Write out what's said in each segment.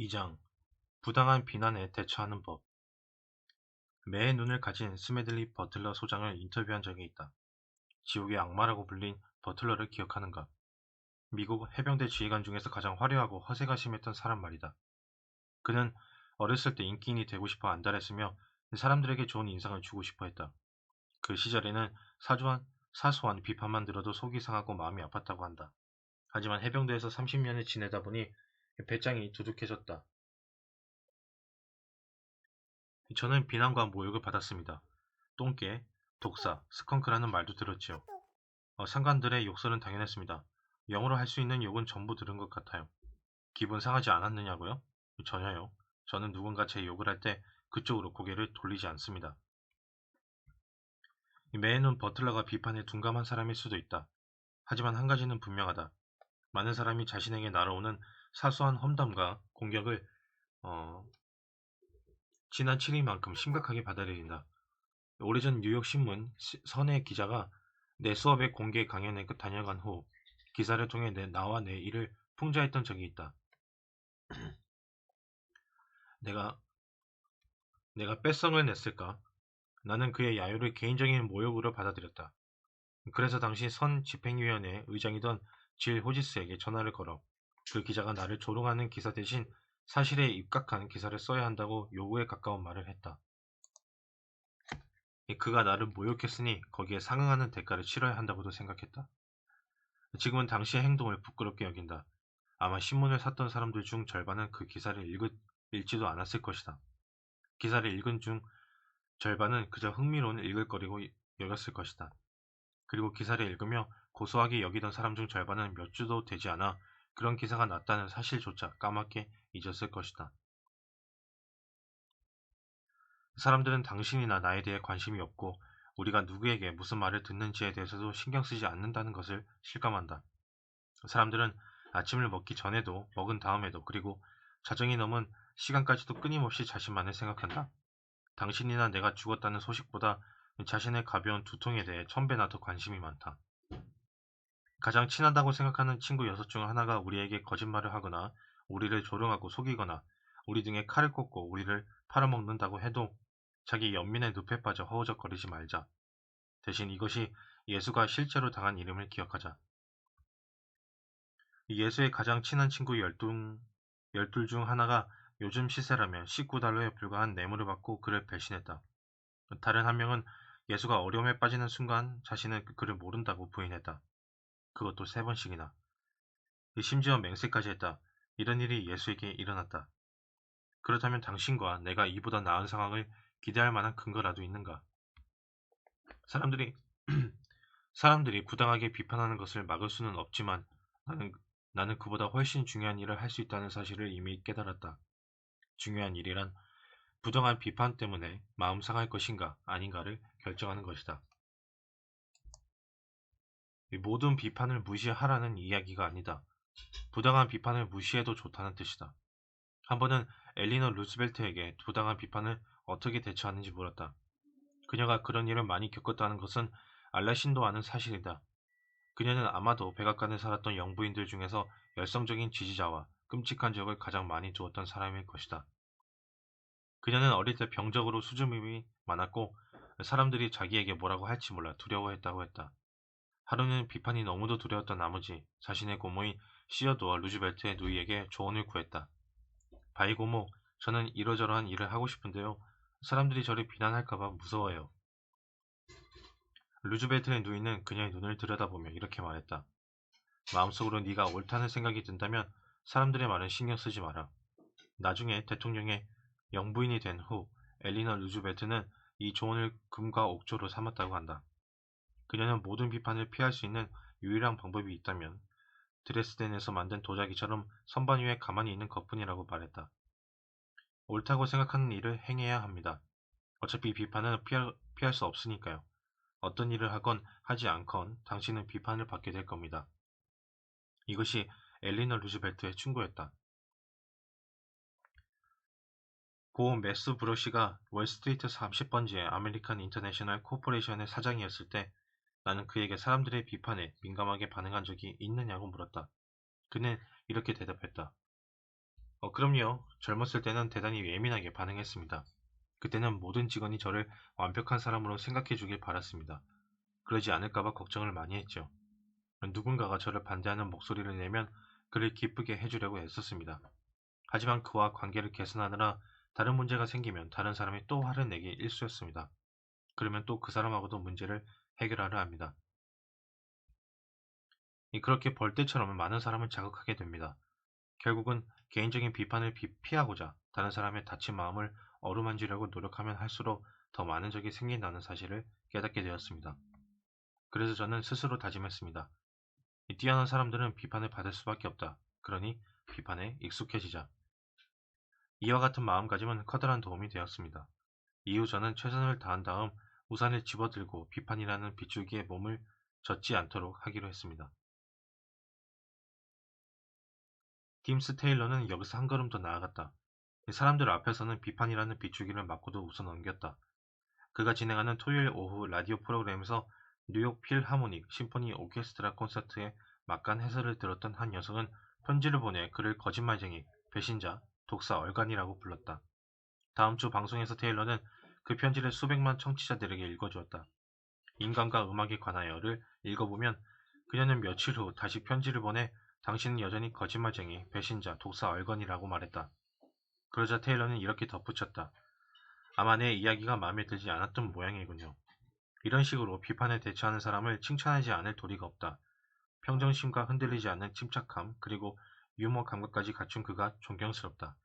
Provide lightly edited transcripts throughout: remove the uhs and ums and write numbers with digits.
2장 부당한 비난에 대처하는 법. 매의 눈을 가진 스매들리 버틀러 소장을 인터뷰한 적이 있다. 지옥의 악마라고 불린 버틀러를 기억하는가? 미국 해병대 지휘관 중에서 가장 화려하고 허세가 심했던 사람 말이다. 그는 어렸을 때 인기인이 되고 싶어 안달했으며 사람들에게 좋은 인상을 주고 싶어 했다. 그 시절에는 사소한 비판만 들어도 속이 상하고 마음이 아팠다고 한다. 하지만 해병대에서 30년을 지내다 보니 배짱이 두둑해졌다. 저는 비난과 모욕을 받았습니다. 똥개, 독사, 스컹크라는 말도 들었지요. 상관들의 욕설은 당연했습니다. 영어로 할 수 있는 욕은 전부 들은 것 같아요. 기분 상하지 않았느냐고요? 전혀요. 저는 누군가 제 욕을 할 때 그쪽으로 고개를 돌리지 않습니다. 매에는 버틀러가 비판에 둔감한 사람일 수도 있다. 하지만 한 가지는 분명하다. 많은 사람이 자신에게 날아오는 사소한 험담과 공격을 지난 7일만큼 심각하게 받아들인다. 오래전 뉴욕신문 선혜 기자가 내 수업의 공개 강연에 다녀간 후 기사를 통해 나와 내 일을 풍자했던 적이 있다. 내가 뺏성을 냈을까? 나는 그의 야유를 개인적인 모욕으로 받아들였다. 그래서 당시 선 집행위원회 의장이던 질 호지스에게 전화를 걸어 그 기자가 나를 조롱하는 기사 대신 사실에 입각한 기사를 써야 한다고 요구에 가까운 말을 했다. 그가 나를 모욕했으니 거기에 상응하는 대가를 치러야 한다고도 생각했다. 지금은 당시의 행동을 부끄럽게 여긴다. 아마 신문을 샀던 사람들 중 절반은 그 기사를 읽지도 않았을 것이다. 기사를 읽은 중 절반은 그저 흥미로운 읽을거리고 여겼을 것이다. 그리고 기사를 읽으며 고소하게 여기던 사람 중 절반은 몇 주도 되지 않아 그런 기사가 났다는 사실조차 까맣게 잊었을 것이다. 사람들은 당신이나 나에 대해 관심이 없고 우리가 누구에게 무슨 말을 듣는지에 대해서도 신경 쓰지 않는다는 것을 실감한다. 사람들은 아침을 먹기 전에도 먹은 다음에도 그리고 자정이 넘은 시간까지도 끊임없이 자신만을 생각한다. 당신이나 내가 죽었다는 소식보다 자신의 가벼운 두통에 대해 1000배나 더 관심이 많다. 가장 친하다고 생각하는 친구 6 중 하나가 우리에게 거짓말을 하거나 우리를 조롱하고 속이거나 우리 등에 칼을 꽂고 우리를 팔아먹는다고 해도 자기 연민의 늪에 빠져 허우적거리지 말자. 대신 이것이 예수가 실제로 당한 일임을 기억하자. 예수의 가장 친한 친구 12 중 하나가 요즘 시세라면 $19에 불과한 뇌물을 받고 그를 배신했다. 다른 한 명은 예수가 어려움에 빠지는 순간 자신은 그를 모른다고 부인했다. 그것도 3번씩이나. 심지어 맹세까지 했다. 이런 일이 예수에게 일어났다. 그렇다면 당신과 내가 이보다 나은 상황을 기대할 만한 근거라도 있는가? 사람들이 사람들이 부당하게 비판하는 것을 막을 수는 없지만 나는 나는 그보다 훨씬 중요한 일을 할 수 있다는 사실을 이미 깨달았다. 중요한 일이란 부당한 비판 때문에 마음 상할 것인가 아닌가를 결정하는 것이다. 모든 비판을 무시하라는 이야기가 아니다. 부당한 비판을 무시해도 좋다는 뜻이다. 한 번은 엘리너 루즈벨트에게 부당한 비판을 어떻게 대처하는지 물었다. 그녀가 그런 일을 많이 겪었다는 것은 알라신도 아는 사실이다. 그녀는 아마도 백악관에 살았던 영부인들 중에서 열성적인 지지자와 끔찍한 적을 가장 많이 두었던 사람일 것이다. 그녀는 어릴 때 병적으로 수줍음이 많았고 사람들이 자기에게 뭐라고 할지 몰라 두려워했다고 했다. 하루는 비판이 너무도 두려웠던 나머지 자신의 고모인 시어도어 루즈벨트의 누이에게 조언을 구했다. 바이 고모, 저는 이러저러한 일을 하고 싶은데요. 사람들이 저를 비난할까봐 무서워요. 루즈벨트의 누이는 그녀의 눈을 들여다보며 이렇게 말했다. 마음속으로 네가 옳다는 생각이 든다면 사람들의 말은 신경 쓰지 마라. 나중에 대통령의 영부인이 된 후 엘리너 루즈벨트는 이 조언을 금과 옥조로 삼았다고 한다. 그녀는 모든 비판을 피할 수 있는 유일한 방법이 있다면 드레스덴에서 만든 도자기처럼 선반 위에 가만히 있는 것뿐이라고 말했다. 옳다고 생각하는 일을 행해야 합니다. 어차피 비판은 피할 수 없으니까요. 어떤 일을 하건 하지 않건 당신은 비판을 받게 될 겁니다. 이것이 엘리너 루즈벨트의 충고였다. 고 매스 브러시가 월스트리트 30번지의 아메리칸 인터내셔널 코퍼레이션의 사장이었을 때 나는 그에게 사람들의 비판에 민감하게 반응한 적이 있느냐고 물었다. 그는 이렇게 대답했다. 그럼요. 젊었을 때는 대단히 예민하게 반응했습니다. 그때는 모든 직원이 저를 완벽한 사람으로 생각해 주길 바랐습니다. 그러지 않을까봐 걱정을 많이 했죠. 누군가가 저를 반대하는 목소리를 내면 그를 기쁘게 해주려고 애썼습니다. 하지만 그와 관계를 개선하느라 다른 문제가 생기면 다른 사람이 또 화를 내기 일쑤였습니다. 그러면 또 그 사람하고도 문제를 해결하려 합니다. 그렇게 벌떼처럼 많은 사람을 자극하게 됩니다. 결국은 개인적인 비판을 피하고자 다른 사람의 다친 마음을 어루만지려고 노력하면 할수록 더 많은 적이 생긴다는 사실을 깨닫게 되었습니다. 그래서 저는 스스로 다짐했습니다. 이 뛰어난 사람들은 비판을 받을 수밖에 없다. 그러니 비판에 익숙해지자. 이와 같은 마음가짐은 커다란 도움이 되었습니다. 이후 저는 최선을 다한 다음 우산을 집어들고 비판이라는 빗줄기에 몸을 젖지 않도록 하기로 했습니다. 김스 테일러는 여기서 한 걸음 더 나아갔다. 사람들 앞에서는 비판이라는 빗줄기를 맞고도 웃어 넘겼다. 그가 진행하는 토요일 오후 라디오 프로그램에서 뉴욕 필하모닉 심포니 오케스트라 콘서트의 막간 해설을 들었던 한 여성은 편지를 보내 그를 거짓말쟁이, 배신자, 독사 얼간이라고 불렀다. 다음 주 방송에서 테일러는 그 편지를 수백만 청취자들에게 읽어주었다. 인간과 음악에 관하여를 읽어보면 그녀는 며칠 후 다시 편지를 보내 당신은 여전히 거짓말쟁이, 배신자, 독사 얼간이라고 말했다. 그러자 테일러는 이렇게 덧붙였다. 아마 내 이야기가 마음에 들지 않았던 모양이군요. 이런 식으로 비판에 대처하는 사람을 칭찬하지 않을 도리가 없다. 평정심과 흔들리지 않는 침착함, 그리고 유머 감각까지 갖춘 그가 존경스럽다.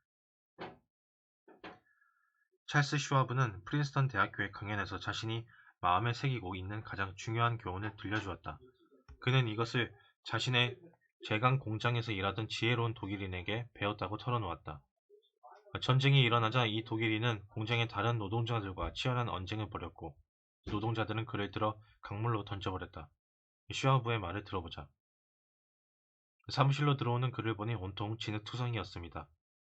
찰스 슈와브는 프린스턴 대학교의 강연에서 자신이 마음에 새기고 있는 가장 중요한 교훈을 들려주었다. 그는 이것을 자신의 제강 공장에서 일하던 지혜로운 독일인에게 배웠다고 털어놓았다. 전쟁이 일어나자 이 독일인은 공장의 다른 노동자들과 치열한 언쟁을 벌였고 노동자들은 그를 들어 강물로 던져버렸다. 슈아브의 말을 들어보자. 사무실로 들어오는 그를 보니 온통 진흙투성이었습니다.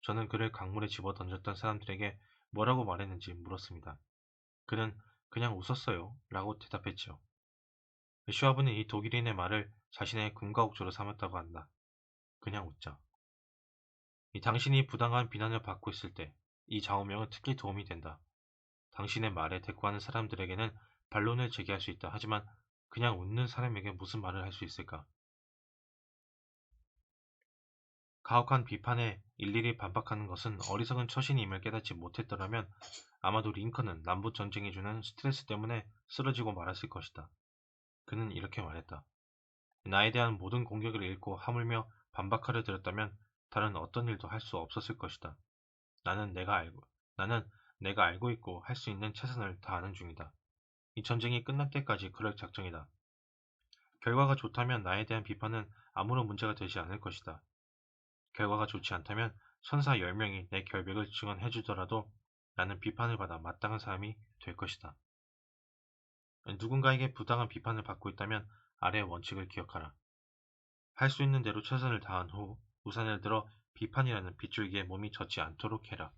저는 그를 강물에 집어 던졌던 사람들에게 뭐라고 말했는지 물었습니다. 그는 그냥 웃었어요. 라고 대답했지요. 슈아브는 이 독일인의 말을 자신의 금가옥조로 삼았다고 한다. 그냥 웃자. 당신이 부당한 비난을 받고 있을 때 이 좌우명은 특히 도움이 된다. 당신의 말에 대꾸하는 사람들에게는 반론을 제기할 수 있다. 하지만 그냥 웃는 사람에게 무슨 말을 할 수 있을까? 가혹한 비판에 일일이 반박하는 것은 어리석은 처신임을 깨닫지 못했더라면 아마도 링컨은 남북 전쟁이 주는 스트레스 때문에 쓰러지고 말았을 것이다. 그는 이렇게 말했다. 나에 대한 모든 공격을 읽고 하물며 반박하려 들었다면 다른 어떤 일도 할 수 없었을 것이다. 나는 나는 내가 알고 있고 할 수 있는 최선을 다하는 중이다. 이 전쟁이 끝날 때까지 그럴 작정이다. 결과가 좋다면 나에 대한 비판은 아무런 문제가 되지 않을 것이다. 결과가 좋지 않다면 천사 10명이 내 결백을 증언해주더라도 나는 비판을 받아 마땅한 사람이 될 것이다. 누군가에게 부당한 비판을 받고 있다면 아래의 원칙을 기억하라. 할 수 있는 대로 최선을 다한 후 우산을 들어 비판이라는 빗줄기에 몸이 젖지 않도록 해라.